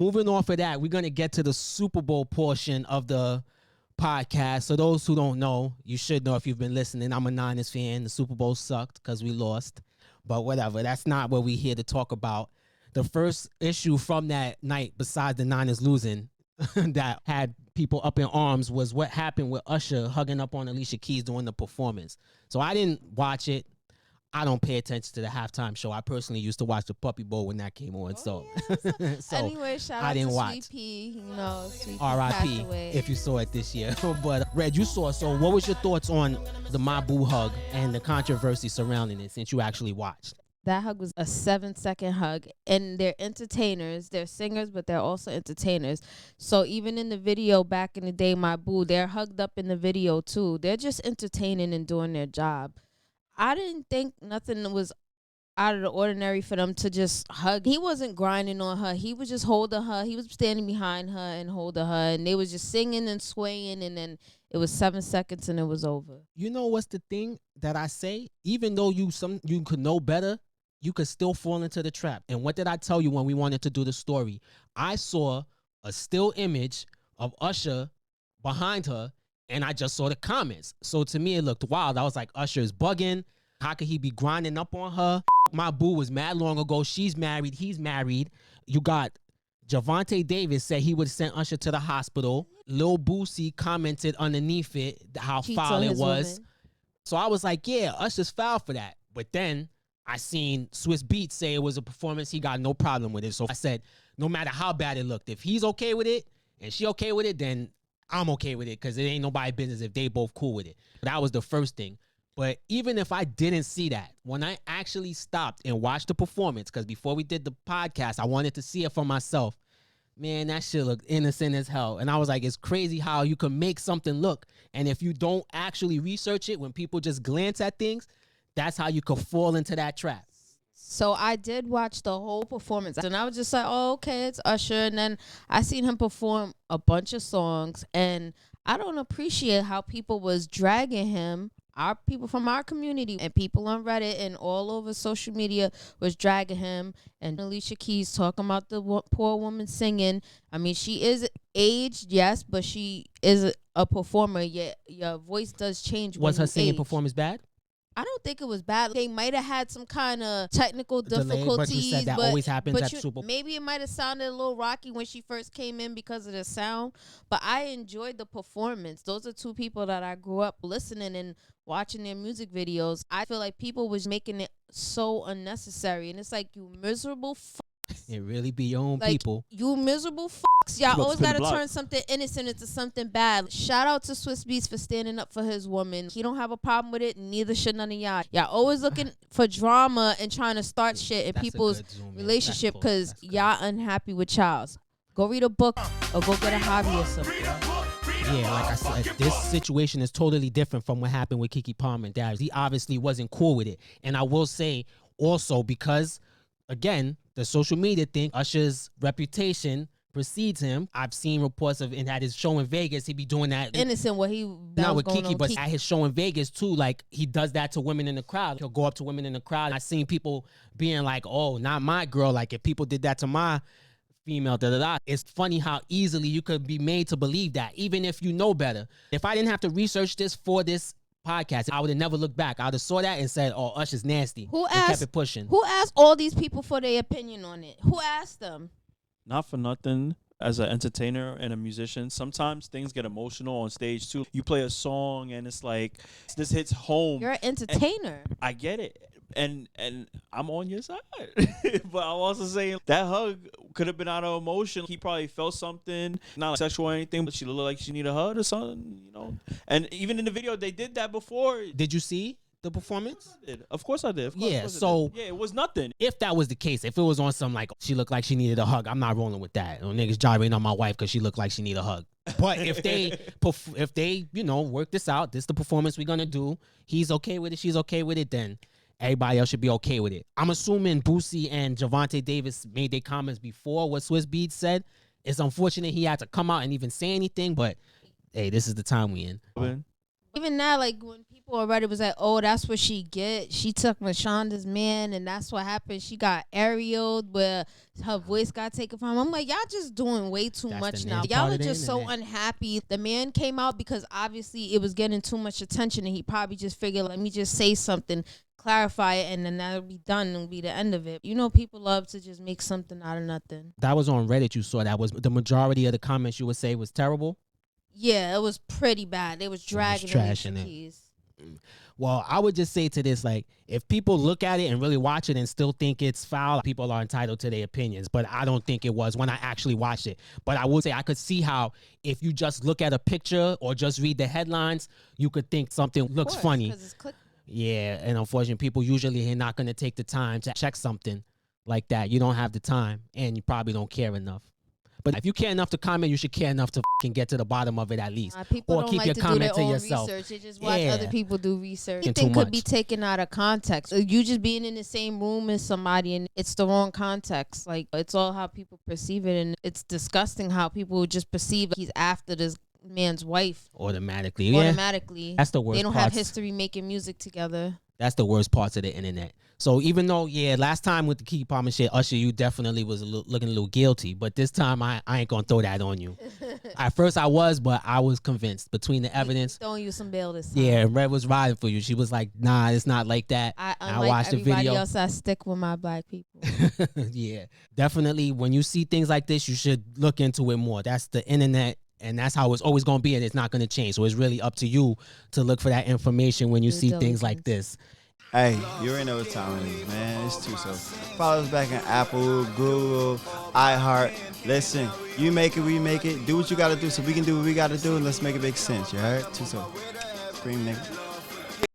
Moving off of that, we're going to get to the Super Bowl portion of the podcast. So those who don't know, you should know if you've been listening. I'm a Niners fan. The Super Bowl sucked because we lost. But whatever, that's not what we're here to talk about. The first issue from that night, besides the Niners losing, that had people up in arms was what happened with Usher hugging up on Alicia Keys during the performance. So I didn't watch it. I don't pay attention to the halftime show. I personally used to watch the Puppy Bowl when that came on. So anyway, shout out to Sweet Pea. You know, Sweet Pea R.I.P. if you saw it this year. But Red, you saw it. So what was your thoughts on the My Boo hug and the controversy surrounding it since you actually watched? That hug was a 7-second hug, and they're entertainers. They're singers, but they're also entertainers. So even in the video back in the day, My Boo, they're hugged up in the video too. They're just entertaining and doing their job. I didn't think nothing was out of the ordinary for them to just hug. He wasn't grinding on her. He was just holding her. He was standing behind her and holding her, and they was just singing and swaying, and then it was 7 seconds and it was over. You know what's the thing that I say? Even though you could know better, you could still fall into the trap. And what did I tell you when we wanted to do the story? I saw a still image of Usher behind her, and I just saw the comments. So to me, it looked wild. I was like, Usher is bugging. How could he be grinding up on her? My boo was mad long ago. She's married. He's married. You got Javante Davis said he would send Usher to the hospital. Lil Boosie commented underneath it how foul it was. Woman. So I was like, yeah, Usher's foul for that. But then I seen Swiss Beats say it was a performance. He got no problem with it. So I said, no matter how bad it looked, if he's okay with it and she okay with it, then I'm okay with it because it ain't nobody's business if they both cool with it. That was the first thing. But even if I didn't see that, when I actually stopped and watched the performance, because before we did the podcast, I wanted to see it for myself, man, that shit looked innocent as hell. And I was like, it's crazy how you can make something look. And if you don't actually research it, when people just glance at things, that's how you could fall into that trap. So I did watch the whole performance, and I was just like, oh, okay, it's Usher. And then I seen him perform a bunch of songs, and I don't appreciate how people was dragging him. Our people from our community and people on Reddit and all over social media was dragging him. And Alicia Keys talking about the poor woman singing. I mean, she is aged, yes, but she is a performer. Yet your voice does change. Was her singing age. Performance bad? I don't think it was bad. They might have had some kind of technical difficulties. But you said that always happens at Super Bowl. Maybe it might have sounded a little rocky when she first came in because of the sound. But I enjoyed the performance. Those are two people that I grew up listening and watching their music videos. I feel like people was making it so unnecessary. And it's like, you miserable It really be your own people. You miserable fucks. Y'all always got to turn something innocent into something bad. Shout out to Swiss Beats for standing up for his woman. He don't have a problem with it. Neither should none of y'all. Y'all always looking for drama and trying to start shit in people's relationship because y'all unhappy with Charles. Go read a book or go get a hobby or something. Yeah, like I said, this situation is totally different from what happened with Keke Palmer and Darius. He obviously wasn't cool with it. And I will say also because, again, the social media thing, Usher's reputation precedes him. I've seen reports of and at his show in Vegas, he be doing that. Innocent what he not with Keke, but at his show in Vegas too, like he does that to women in the crowd. He'll go up to women in the crowd. I've seen people being like, oh, not my girl. Like if people did that to my female, da-da-da. It's funny how easily you could be made to believe that, even if you know better. If I didn't have to research this for this podcast, I would have never looked back. I would have saw that and said, oh, Usher's nasty. Who asked, kept it pushing. Who asked all these people for their opinion on it? Who asked them? Not for nothing. As an entertainer and a musician, sometimes things get emotional on stage too. You play a song and it's like, this hits home. You're an entertainer. I get it. And I'm on your side. But I'm also saying that hug could have been out of emotion. He probably felt something, not like sexual or anything, but she looked like she needed a hug or something, you know. And even in the video, they did that before. Did you see the performance? Of course I did. Yeah, so it was nothing. If that was the case, if it was on some like she looked like she needed a hug, I'm not rolling with that. Niggas gyrating on my wife because she looked like she needed a hug. But if they you know work this out, this is the performance we're gonna do. He's okay with it. She's okay with it. Then everybody else should be okay with it. I'm assuming Boosie and Javante Davis made their comments before what Swiss Beats said. It's unfortunate he had to come out and even say anything, but hey, this is the time we in. Even now, like when people people already was like, oh, that's what she get. She took Mashonda's man, and that's what happened. She got aerialed where her voice got taken from her. I'm like, y'all just doing way too much now. Y'all are just so unhappy. The man came out because obviously it was getting too much attention, and he probably just figured, let me just say something, clarify it, and then that'll be done and be the end of it. You know, people love to just make something out of nothing. That was on Reddit. You saw that was the majority of the comments you would say was terrible. Yeah, it was pretty bad. They was dragging trashing it. Well, I would just say to this, like, if people look at it and really watch it and still think it's foul, people are entitled to their opinions. But I don't think it was when I actually watched it. But I would say I could see how if you just look at a picture or just read the headlines, you could think something looks funny. Yeah, and unfortunately, people usually are not going to take the time to check something like that. You don't have the time, and you probably don't care enough. But if you care enough to comment, you should care enough to get to the bottom of it at least. People or don't keep like your to comment do their to own yourself. Research. They just watch other people do research. Too Anything could much. be taken out of context. You just being in the same room as somebody and it's the wrong context. Like, it's all how people perceive it, and it's disgusting how people just perceive he's after this man's wife. Automatically. That's the worst. They don't have history making music together. That's the worst parts of the internet. So even though, last time with the Keke Palmer shit, Usher, you definitely was looking a little guilty. But this time, I ain't going to throw that on you. At first, I was, but I was convinced between the evidence. Throwing you some bail this time. Yeah, Red was riding for you. She was like, nah, it's not like that. I watched the video. Everybody else, I stick with my black people. Yeah, definitely. When you see things like this, you should look into it more. That's the internet. And that's how it's always going to be, and it's not going to change. So it's really up to you to look for that information when you see things like this. Hey, you already know what time it is, man. It's Tuso. Follow us back in Apple, Google, iHeart. Listen, you make it, we make it. Do what you got to do so we can do what we got to do, and let's make it make sense. You heard? Tuso. Scream, nigga.